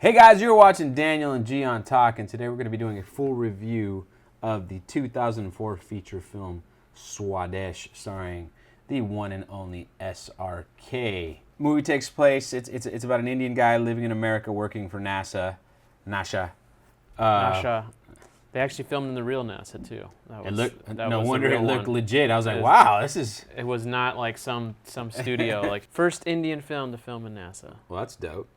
Hey guys, you're watching Daniel and Gian Talk, and today we're going to be doing a full review of the 2004 feature film Swades, starring the one and only SRK. Movie takes place. It's about an Indian guy living in America working for NASA. NASA. They actually filmed in the real NASA too. No wonder it looked legit. I was like, wow, this is. It was not like some studio. Like first Indian film to film in NASA. Well, that's dope.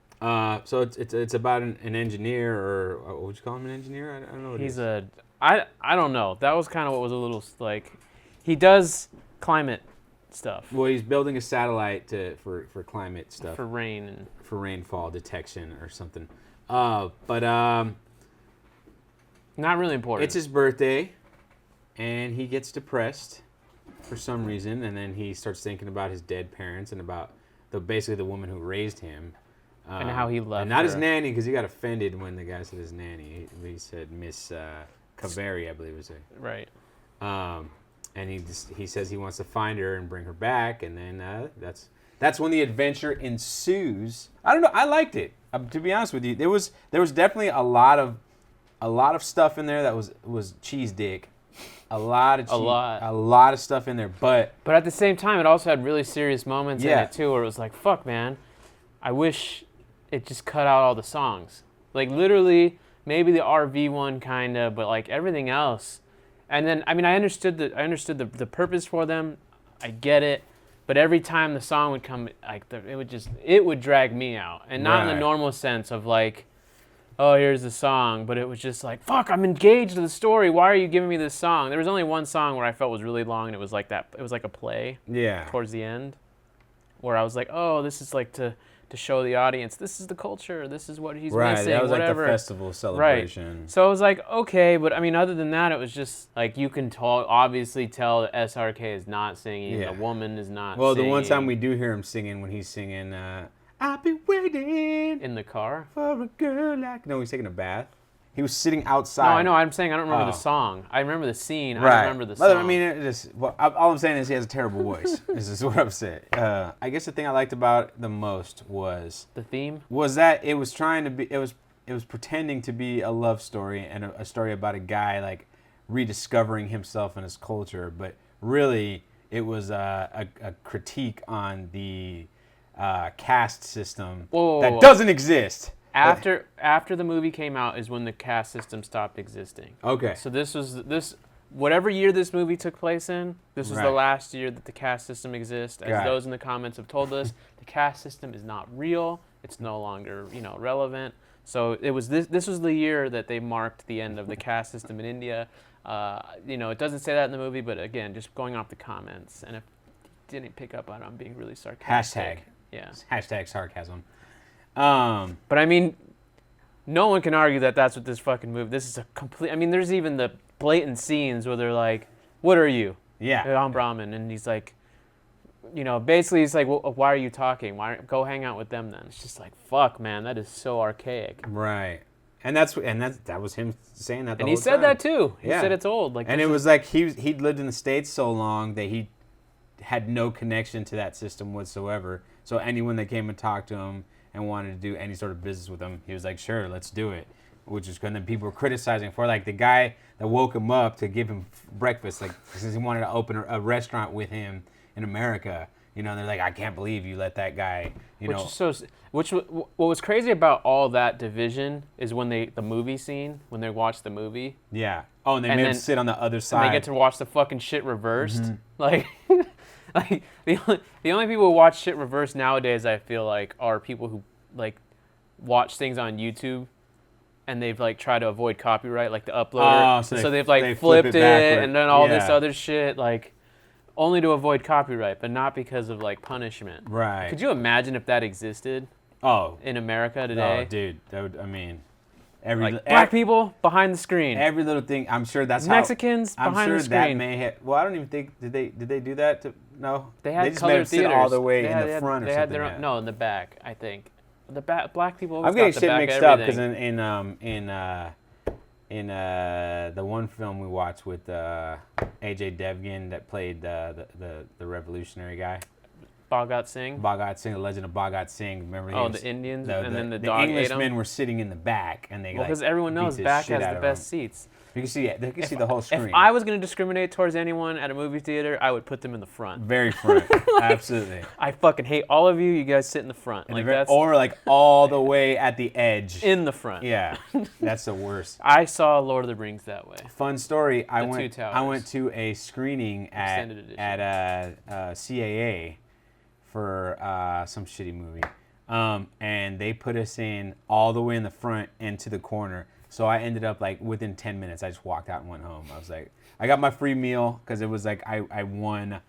So it's about an engineer, or what would you call him, an engineer? I don't know what He's a I don't know. That was kind of what was a little like. He does climate stuff. Well, he's building a satellite for climate stuff. For rain and for rainfall detection or something. Not really important. It's his birthday, and he gets depressed for some reason, and then he starts thinking about his dead parents and about basically the woman who raised him. And how he left and not her. his nanny, because he got offended when the guy said his nanny. He said Miss Kaveri, I believe it was it. Right. And he says he wants to find her and bring her back, and then that's when the adventure ensues. I don't know. I liked it. To be honest with you, there was definitely a lot of stuff in there that was cheese dick. A lot of stuff in there, but at the same time, it also had really serious moments in it too, where it was like, fuck, man, I wish it just cut out all the songs. Like literally, maybe the RV one kind of, but like everything else. And then, I mean, I understood the purpose for them. I get it. But every time the song would come, like it would drag me out, and not in the normal sense of like, oh, here's the song, but it was just like, fuck, I'm engaged in the story. Why are you giving me this song? There was only one song where I felt was really long, and it was like that. It was like a play. Yeah. Towards the end, where I was like, oh, this is like to show the audience, this is the culture, this is what he's missing, that was whatever. Like the festival celebration. Right. So I was like, okay, but I mean, other than that, it was just like you can obviously tell that SRK is not singing, the woman is not singing. Well, the one time we do hear him singing, when he's singing, I'll be waiting in the car for a girl like... No, he's taking a bath. He was sitting outside. No, I know. I'm saying I don't remember the song. I remember the scene. I don't remember the song. I mean, all I'm saying is he has a terrible voice. This is what I'm saying. I guess the thing I liked about it the most was... The theme? Was that it was trying to be... It was pretending to be a love story and a story about a guy, like, rediscovering himself and his culture. But really, it was a critique on the caste system that doesn't exist. After the movie came out is when the caste system stopped existing. Okay. So whatever year this movie took place in, this was the last year that the caste system exists. As those in the comments have told us, the caste system is not real. It's no longer, relevant. So it was this was the year that they marked the end of the caste system in India. It doesn't say that in the movie, but again, just going off the comments, and if you didn't pick up on it, I'm being really sarcastic. Hashtag. Yeah. Hashtag sarcasm. But I mean, no one can argue that that's what this fucking movie. This is a complete. I mean, there's even the blatant scenes where they're like, "What are you?" Yeah. I'm Brahmin, and he's like, basically he's like, well, "Why are you talking? Go hang out with them then?" It's just like, fuck, man, that is so archaic. Right. And that was him saying that. And he said that too. He said it's old. And it was like he'd lived in the States so long that he had no connection to that system whatsoever. So anyone that came and talked to him and wanted to do any sort of business with him, he was like, sure, let's do it. Which is good. And then people were criticizing for, like, the guy that woke him up to give him breakfast, like, since he wanted to open a restaurant with him in America. And they're like, I can't believe you let that guy, What was crazy about all that division is when the movie scene, when they watched the movie. Yeah. Oh, and they made him sit on the other side. And they get to watch the fucking shit reversed. Mm-hmm. Like the only people who watch shit reversed nowadays, I feel like, are people who like watch things on YouTube and they've like tried to avoid copyright, like the uploader. Oh, so they've like flipped it and done all this other shit, like only to avoid copyright, but not because of like punishment. Right. Could you imagine if that existed? Oh. In America today? Oh, dude, that would. I mean. Black people behind the screen. Every little thing. I'm sure that's Mexicans how. behind the screen. I'm sure that may have. Well, I don't even think. Did they do that? No. They had just colored made them sit theaters all the way in the front or something. No, in the back. I think black people. I'm getting shit mixed up because in the one film we watched with AJ Devgan that played the revolutionary guy. Bhagat Singh. Bhagat Singh, the legend of Bhagat Singh. Remember? The Indians, and then the dog ate Englishmen him. were sitting in the back, and they Because everyone knows back has the best seats. You can see, they can see the whole screen. If I was going to discriminate towards anyone at a movie theater, I would put them in the front. Very front, absolutely. I fucking hate all of you. You guys sit in the front. Or like all the way at the edge. In the front. Yeah, that's the worst. I saw Lord of the Rings that way. Fun story. I went Towers. to a screening at CAA for some shitty movie, and they put us in all the way in the front and to the corner. So I ended up like within 10 minutes, I just walked out and went home. I was like, I got my free meal because it was like I won.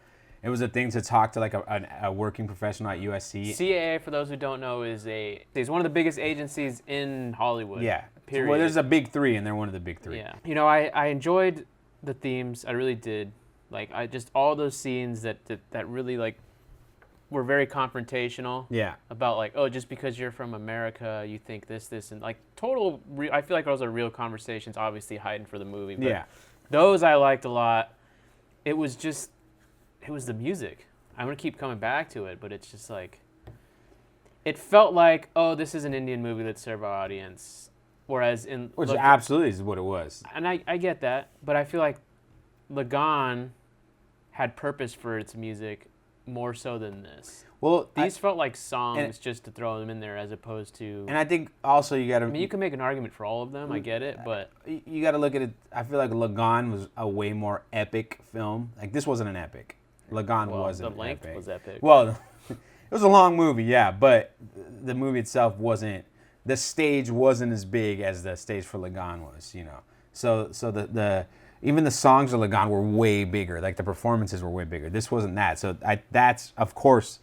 It was a thing to talk to like a working professional at USC. CAA, for those who don't know, is one of the biggest agencies in Hollywood. Yeah. Period. Well, there's a big three, and they're one of the big three. Yeah. You know, I enjoyed the themes. I really did. Like, I just all those scenes that really like were very confrontational. Yeah. About like, oh, just because you're from America, you think this, and like I feel like those are real conversations, obviously heightened for the movie. But yeah. Those I liked a lot. It was the music. I'm gonna keep coming back to it, but it's just like, it felt like, oh, this is an Indian movie that's serve our audience. Whereas which absolutely is what it was. And I get that, but I feel like Lagaan had purpose for its music more so than this. Well, these felt like songs just to throw them in there as opposed to... And I think also you got to... I mean, you can make an argument for all of them, I get it, but... You got to look at it... I feel like Lagaan was a way more epic film. Like, this wasn't an epic. Lagaan wasn't epic. The length was epic. Well, it was a long movie, yeah, but the movie itself wasn't... The stage wasn't as big as the stage for Lagaan was, you know. So the even the songs of Lagaan were way bigger. Like, the performances were way bigger. This wasn't that. So that's, of course,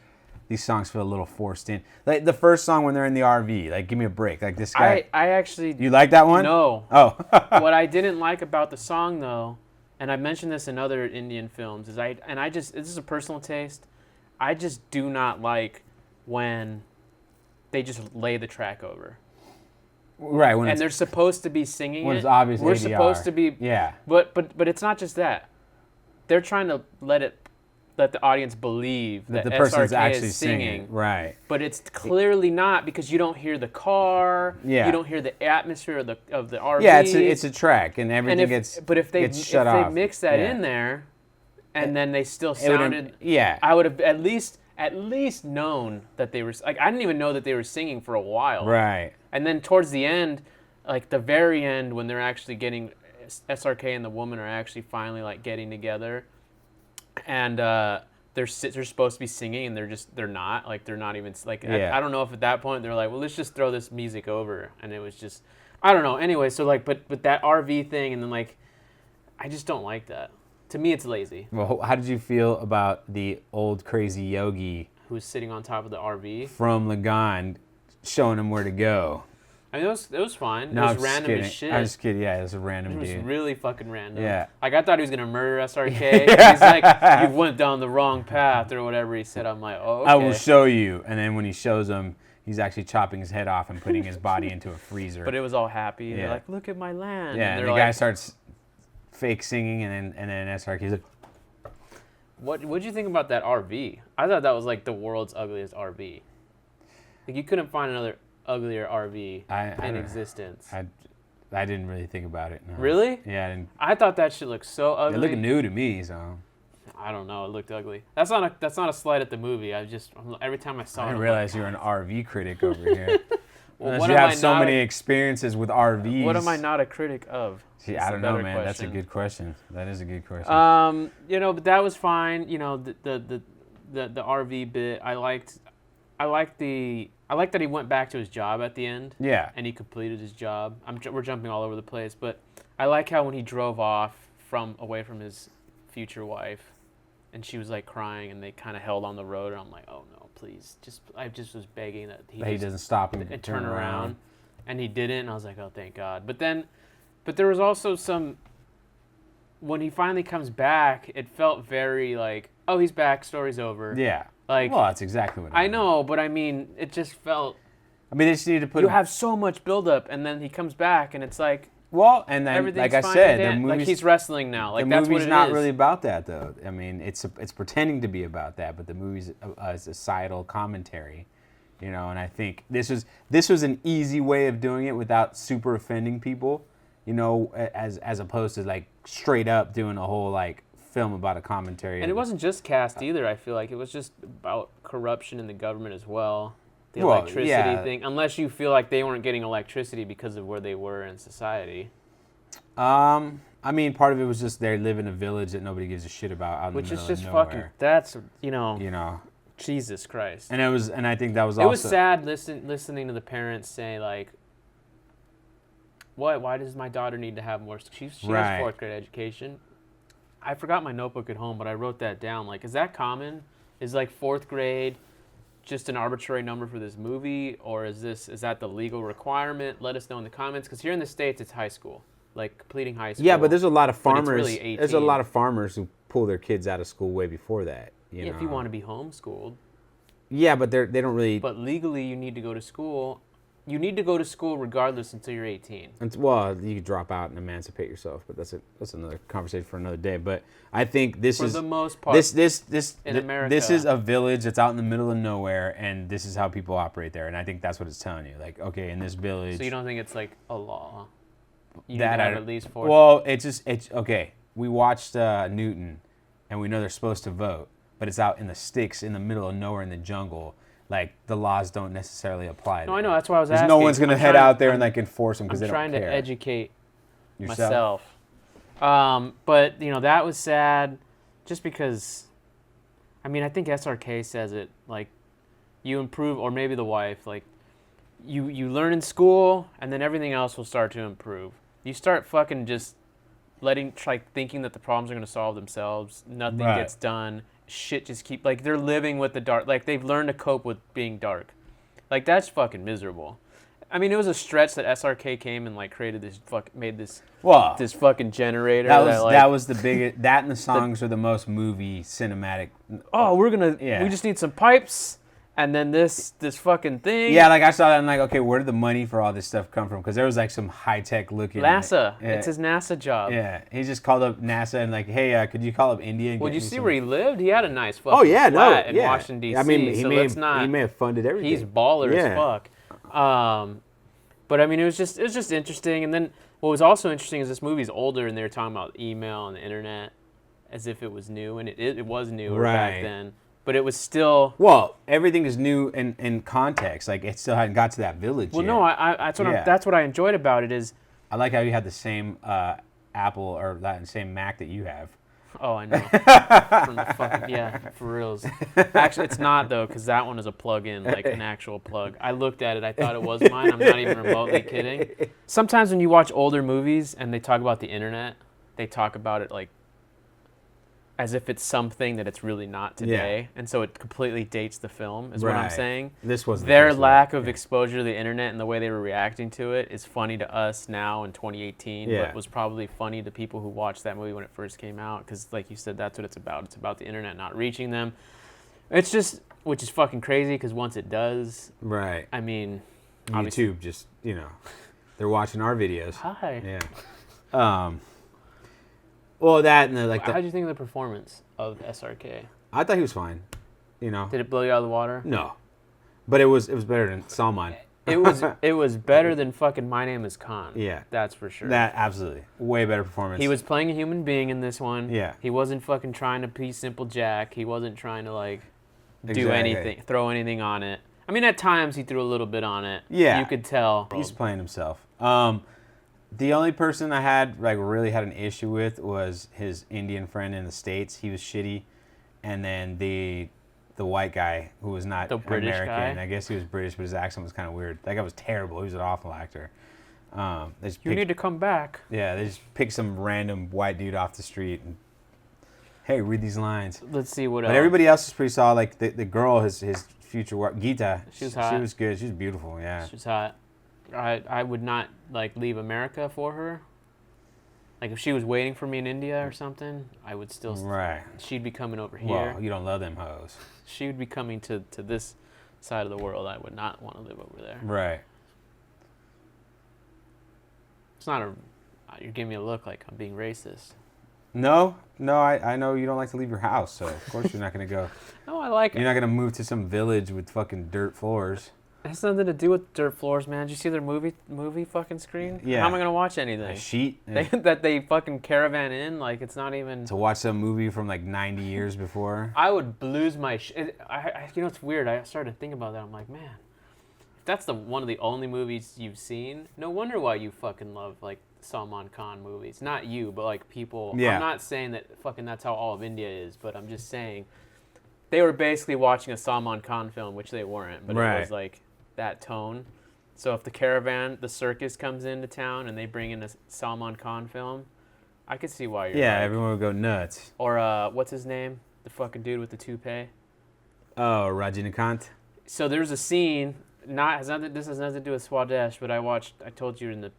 these songs feel a little forced in. Like, the first song when they're in the RV, like, give me a break. Like, this guy... I actually... You like that one? No. Oh. What I didn't like about the song, though, and I mentioned this in other Indian films, is this is a personal taste, I just do not like when they just lay the track over. Right, and they're supposed to be singing when it. It's obviously We're ADR. Supposed to be. Yeah. But it's not just that. They're trying to let the audience believe that the person's SRK actually is singing. Right. But it's clearly not, because you don't hear the car. Yeah. You don't hear the atmosphere of the RV. Yeah, it's a track, and everything gets shut off. But if they mix that in there, and then they still sounded... Yeah. I would have at least known that they were... Like, I didn't even know that they were singing for a while. Right. And then towards the end, like the very end, when they're actually getting... SRK and the woman are actually finally, like, getting together. And they're supposed to be singing, and they're not. Like, they're not even... Like, yeah. I don't know if at that point they're like, well, let's just throw this music over. And it was just... I don't know. Anyway, so, like, but that RV thing, and then, like... I just don't like that. To me, it's lazy. Well, how did you feel about the old crazy yogi who's sitting on top of the RV from Lagaan, showing him where to go? I mean, it was fine. No, it was random as shit. I'm just kidding. Yeah, it was a random dude. It was really fucking random. Yeah. Like, I thought he was gonna murder SRK. Yeah. He's like, you went down the wrong path or whatever he said. I'm like, oh, okay. I will show you. And then when he shows him, he's actually chopping his head off and putting his body into a freezer. But it was all happy. Yeah. They're like, look at my land. Yeah, and the guy starts fake singing, and then SRK's like, What'd you think about that RV? I thought that was like the world's ugliest RV. Like, you couldn't find another uglier RV in existence. I didn't really think about it. No. Really? Yeah. I thought that shit looked so ugly. It looked new to me, so. I don't know. It looked ugly. That's not a slight at the movie. Every time I saw it, I didn't realize you were an RV critic over here. Well, Unless you have so many experiences with RVs. What am I not a critic of? See, I don't know, man. Question. That's a good question. That is a good question. But that was fine. The RV bit. I liked that he went back to his job at the end. Yeah. And he completed his job. We're jumping all over the place, but I like how when he drove off away from his future wife, and she was like crying, and they kind of held on the road, and I'm like, oh no, please, I just was begging that he doesn't stop and turn around, and he didn't, and I was like, oh, thank God. But there was also when he finally comes back, it felt very like, oh, he's back, story's over. Yeah. Like, well, that's exactly what I know, but I mean, it just felt. I mean, they just need to put. You have so much buildup, and then he comes back, and it's like, Well, and then, Everything's like I fine said, and the like movie's, he's wrestling now. Like the that's what movie's it not is. really about that, though. I mean, it's pretending to be about that, but the movie's a societal commentary, you know. And I think this was an easy way of doing it without super offending people, you know, as opposed to like straight up doing a whole like film about a commentary. And it wasn't just cast either. I feel like it was just about corruption in the government as well. The Well, electricity yeah. thing, unless you feel like they weren't getting electricity because of where they were in society. I mean, part of it was just they live in a village that nobody gives a shit about out in Which the is middle just of fucking, nowhere. that's, you know, You know, Jesus Christ. and I think that was It also was sad listening to the parents say, like, why does my daughter need to have more? She Right. has fourth grade education. I forgot my notebook at home, but I wrote that down. Like, is that common? Is like fourth grade just an arbitrary number for this movie, or is that the legal requirement? Let us know in the comments, because here in the States it's high school, like completing high school. Yeah, but there's a lot of but farmers. it's really 18. There's a lot of farmers who pull their kids out of school way before that. You know? If you want to be homeschooled. Yeah, but they don't really. But legally, you need to go to school. You need to go to school regardless until you're 18. Well, you could drop out and emancipate yourself, but that's another conversation for another day. But I think this is for the most part. In America, this is a village that's out in the middle of nowhere, and this is how people operate there. And I think that's what it's telling you. Like, okay, in this village. So you don't think it's like a law? You that need to have I- at least 4. Well, it's okay. We watched Newton, and we know they're supposed to vote, but it's out in the sticks, in the middle of nowhere, in the jungle. Like, the laws don't necessarily apply. No, I know. That's why I was Because asking. no one's gonna I'm head trying- out there and I'm- like enforce them because I'm they don't trying to care. educate Yourself? myself. But you know, that was sad, just because. I mean, I think SRK says it like, you improve, or maybe the wife, like, you learn in school, and then everything else will start to improve. You start fucking just thinking that the problems are gonna solve themselves. Nothing Right. gets done. Shit just like they're living with the dark. Like, they've learned to cope with being dark. Like, that's fucking miserable. I mean, it was a stretch that SRK came and like created this this fucking generator. That was the biggest. That and the songs are the most movie cinematic. Oh, we Yeah. just need some pipes, and then this fucking thing. Yeah, like I saw that, I'm like, okay, where did the money for all this stuff come from? Because there was like some high tech looking. NASA. Yeah. It's his NASA job. Yeah, he just called up NASA and like, hey, could you call up India? And Well, get did you me see some- where he lived? He had a nice fucking Oh yeah, no, flat in yeah. Washington D.C. I mean, he so may let's not. he may have funded everything. He's baller Yeah. as fuck. But I mean, it was just interesting. And then what was also interesting is this movie's older, and they were talking about email and the internet as if it was new, and it was new back Right. then. But it was still. Well, everything is new in context. Like, it still hadn't got to that village Well, yet. no, that's what I enjoyed about it is. I like how you had the same Apple or that same Mac that you have. Oh, I know. From the fucking, yeah, for reals. Actually, it's not, though, because that one is a plug-in, like an actual plug. I looked at it. I thought it was mine. I'm not even remotely kidding. Sometimes when you watch older movies and they talk about the internet, they talk about it like as if it's something that it's really not today. And so it completely dates the film, is what I'm Right. saying. This was Their lack of exposure to the internet and the way they were reacting to it is funny to us now in 2018, Yeah. but was probably funny to people who watched that movie when it first came out, because like you said, that's what it's about. It's about the internet not reaching them. It's just, which is fucking crazy, because once it does, Right. I mean, obviously- YouTube just, they're watching our videos. Hi. Yeah. Well, that and How did you think of the performance of SRK? I thought he was fine. Did Did it blow you out of the water? No. But it was better than Salman. It was better than fucking My Name Is Khan. Yeah. That's for sure. That absolutely. Way better performance. He was playing a human being in this one. Yeah. He wasn't fucking trying to be simple Jack. He wasn't trying to like do Exactly. anything, throw anything on it. I mean, at times he threw a little bit on it. Yeah. You could tell. He's playing himself. The only person I had really had an issue with was his Indian friend in the States. He was shitty, and then the white guy who was not The British American. guy? I guess he was British, but his accent was kind of weird. That guy was terrible. He was an awful actor. You need to come back. Yeah, they just picked some random white dude off the street and, hey, read these lines. Let's see what else. But everybody else is pretty solid. Like the girl, his future wife, Geeta. She was She hot. was good. She was beautiful. Yeah. She's hot. I would not like leave America for her. Like if she was waiting for me in India or something, I would still. Right. She'd be coming over here. Well, you don't love them hoes. She would be coming to this side of the world. I would not want to live over there. Right. It's not a You're giving me a look like I'm being racist. No, I know you don't like to leave your house, so of course you're not gonna go. No, I like it. You're not gonna move to some village with fucking dirt floors. It has nothing to do with dirt floors, man. Did you see their movie fucking screen? Yeah. How am I gonna watch anything? A sheet. That they fucking caravan in, like it's not even. To watch some movie from like 90 years before. I would lose my you know, it's weird. I started to think about that. I'm like, man, if that's one of the only movies you've seen, no wonder why you fucking love like Salman Khan movies. Not you, but like people. Yeah. I'm not saying that fucking that's how all of India is, but I'm just saying they were basically watching a Salman Khan film, which they weren't, but Right. it was like that tone. So if the circus comes into town and they bring in a Salman Khan film, I could see why you're like, everyone would go nuts. or what's his name? The fucking dude with the toupee. Oh, Rajinikanth. So there's a scene. This has nothing to do with Swades, but I told you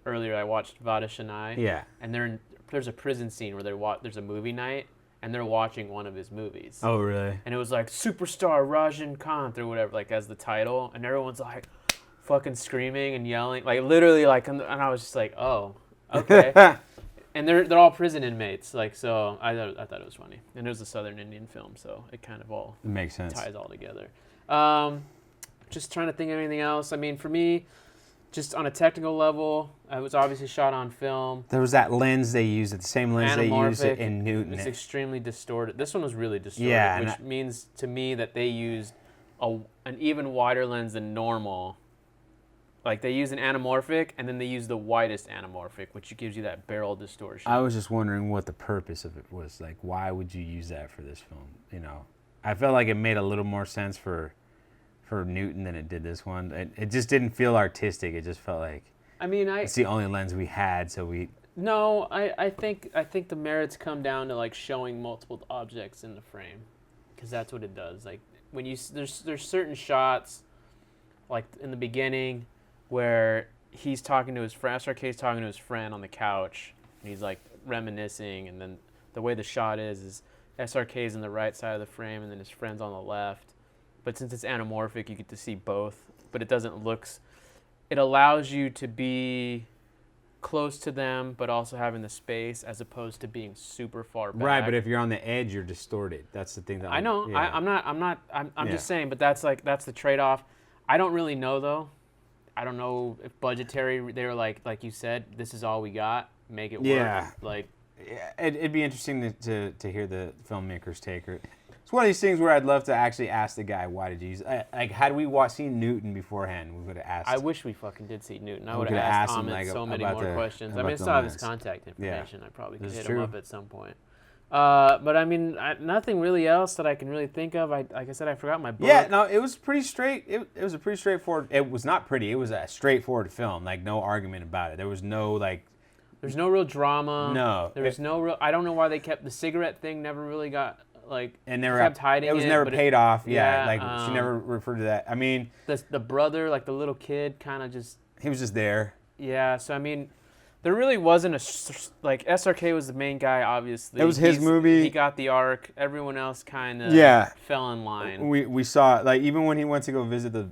earlier I watched Vadashanai. Yeah. And there's a prison scene where there's a movie night and they're watching one of his movies. Oh, really? And it was like Superstar Rajinikanth or whatever, like as the title, and everyone's like fucking screaming and yelling, like literally, like, and I was just like, oh, okay. And they're all prison inmates, like, so I thought it was funny, and it was a Southern Indian film, so it kind of all makes sense. ties all together. Just trying to think of anything else. I mean, for me, just on a technical level, it was obviously shot on film. There was that lens they used, the same lens they used Anamorphic. in Newton. It's extremely distorted. This one was really distorted, Yeah, which means to me that they used an even wider lens than normal. Like they use an anamorphic, and then they use the widest anamorphic, which gives you that barrel distortion. I was just wondering what the purpose of it was. Like, why would you use that for this film? You know, I felt like it made a little more sense for Newton than it did this one. It just didn't feel artistic. It just felt like, I mean, it's the only lens we had, so we. No, I think the merits come down to like showing multiple objects in the frame, because that's what it does. Like when there's certain shots, like in the beginning, where he's talking to his friend, SRK's talking to his friend on the couch, and he's like reminiscing, and then the way the shot is SRK's in the right side of the frame, and then his friend's on the left. But since it's anamorphic, you get to see both, but it doesn't look. It allows you to be close to them, but also having the space, as opposed to being super far back. Right, but if you're on the edge, you're distorted. That's the thing that I know. Yeah. I'm just saying, but that's the trade-off. I don't really know though. I don't know if budgetary. They were like you said, this is all we got. Make it work. Yeah. Like, yeah, it'd be interesting to hear the filmmaker's take. It's one of these things where I'd love to actually ask the guy, why did you use like, had we seen Newton beforehand, we would have asked. I wish we fucking did see Newton. I We would could've have asked asked him, Ahmed like, so many about more the- questions. I about mean, I the still have his lens. contact information. I probably could This is hit him true. up at some point. But I mean, nothing really else that I can really think of. Like I said, I forgot my book. Yeah, no, it was pretty straight. It was a pretty straightforward. It was not pretty. It was a straightforward film. Like, no argument about it. There was no like. There's no real drama. No. There was no real. I don't know why they kept the cigarette thing. Never really got like. And never kept hiding it. It was never but paid off. Yeah, yeah, like she never referred to that. I mean, the brother, like the little kid, kind of just. he was just there. Yeah. So I mean, there really wasn't like SRK was the main guy. Obviously, It was his movie. He got the arc. Everyone else kind of fell in line. We saw, like, even when he went to go visit the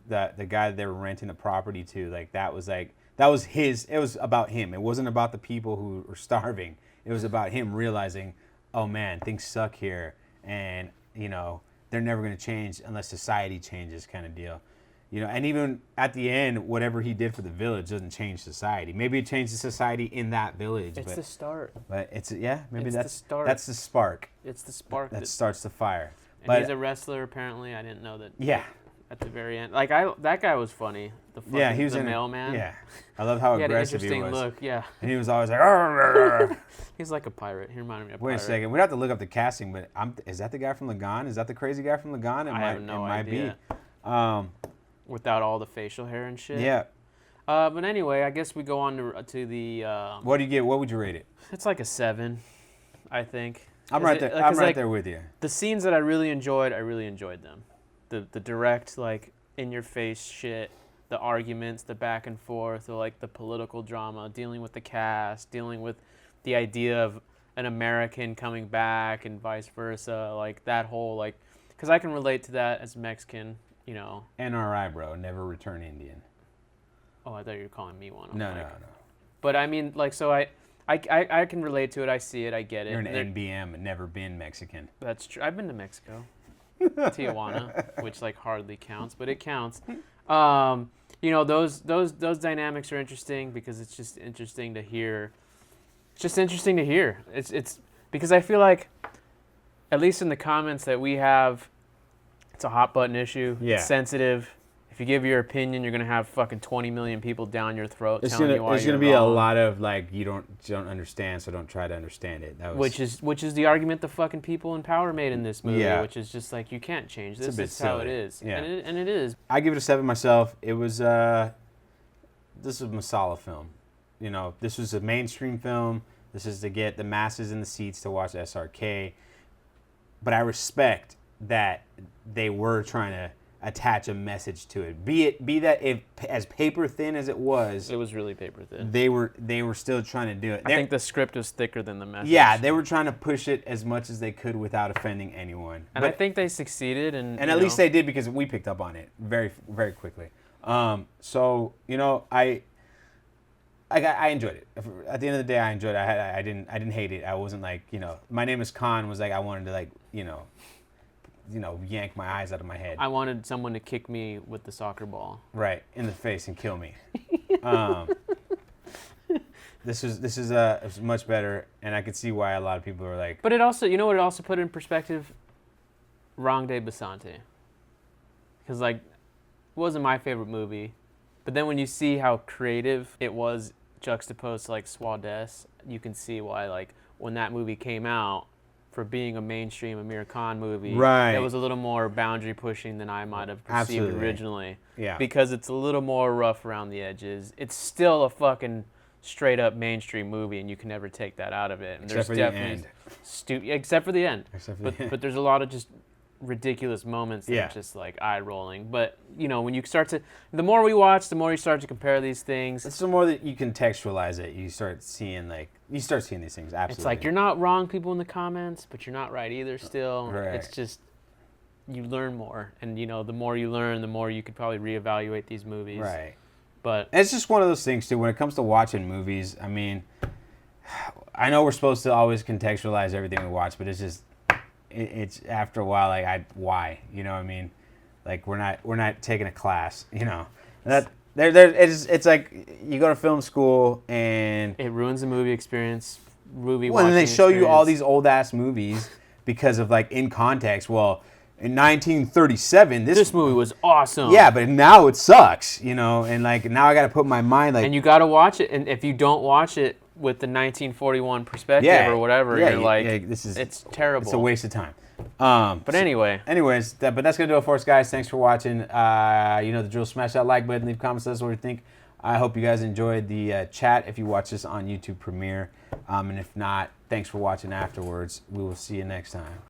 guy that they were renting the property to, like, that was his. It was about him. It wasn't about the people who were starving. It was about him realizing, oh man, things suck here, and you know they're never going to change unless society changes, kind of deal. You know, and even at the end, whatever he did for the village doesn't change society. Maybe it changes society in that village. It's the start. But maybe It's that's the start. that's the spark It's the spark that starts the fire. And But he's a wrestler apparently. I didn't know that. yeah. At the very end, like that guy was funny. Yeah, he was the in mailman. Yeah, I love how He had an aggressive he interesting was. look. Yeah, And he was always like, "Arr, arr, arr." he's like a pirate. He reminded me of a Wait pirate. a second, we'd have to look up the casting, but is that the guy from Lagaan? Is that the crazy guy from Lagaan? I have no idea. It might be. Without all the facial hair and shit. Yeah. But anyway, I guess we go on to the. What do you get? What would you rate it? It's like a 7, I think. I'm right there. I'm right there with you. The scenes that I really enjoyed them. The direct, like, in your face shit, the arguments, the back and forth, or like the political drama, dealing with the cast, dealing with the idea of an American coming back and vice versa, like that whole, like, because I can relate to that as Mexican, you know. NRI, bro. Never return Indian. Oh, I thought you were calling me one. No. But I mean, like, so I can relate to it. I see it. I get it. You're an NBM and never been Mexican. That's true. I've been to Mexico, Tijuana, which like hardly counts, but it counts. You know, those dynamics are interesting because it's just interesting to hear. It's just interesting to hear. It's because I feel like, at least in the comments that we have, it's a hot button issue. Yeah. It's sensitive. If you give your opinion, you're gonna have fucking 20 million people down your throat telling you why There's you're gonna be wrong. a lot of like you don't understand, so don't try to understand it. Which is the argument the fucking people in power made in this movie, Yeah. which is just like you can't change this. It's a bit This is how it silly. is. Yeah. And it is. I give it a 7 myself. It was this was a Masala film. You know, this was a mainstream film. This is to get the masses in the seats to watch SRK. But I respect that they were trying to attach a message to it. Be that if as paper thin as it was really paper thin. they were still trying to do it. I think the script was thicker than the message. Yeah, they were trying to push it as much as they could without offending anyone. And I think they succeeded. And at least they did because we picked up on it very, very quickly. So you know, I enjoyed it. At the end of the day, I enjoyed it. I didn't hate it. I wasn't like, you know, My Name Is Khan was like I wanted to like, you know, yank my eyes out of my head. I wanted someone to kick me with the soccer ball. Right, in the face and kill me. This is much better, and I could see why a lot of people are like. But it also, you know what it also put in perspective? Wrong Day Basante. Because like, it wasn't my favorite movie, but then when you see how creative it was juxtaposed to like Swades, you can see why like when that movie came out, for being a mainstream Amir Khan movie, Right. it was a little more boundary pushing than I might have perceived Absolutely. originally. Yeah. Because it's a little more rough around the edges. It's still a fucking straight up mainstream movie, and you can never take that out of it. And Except for the end. Except for the end. Except for the end. But there's a lot of just ridiculous moments that Yeah. are just like eye rolling. But you know, when you start to, the more we watch, the more you start to compare these things. It's the more that you contextualize it, you start seeing these things. Absolutely. It's like you're not wrong, people in the comments, but you're not right either. Still, Right. It's just you learn more, and you know, the more you learn, the more you could probably reevaluate these movies. right. But It's just one of those things too. When it comes to watching movies, I mean, I know we're supposed to always contextualize everything we watch, but it's just it's after a while like why, you know what I mean? Like we're not taking a class, you know. That it's like you go to film school and it ruins the movie experience. and they watching show you all experience. these old ass movies because of like in context. Well, in 1937, This movie was awesome. yeah, but now it sucks, you know. And like now I got to put my mind like And you got to watch it, and if you don't watch it with the 1941 perspective or whatever, you're like, it's terrible. It's a waste of time. But anyway, Anyways, but that's gonna do it for us, guys. Thanks for watching. You know the drill. Smash that like button. Leave comments. Tell us what you think. I hope you guys enjoyed the chat. If you watch this on YouTube Premiere, and if not, thanks for watching afterwards. We will see you next time.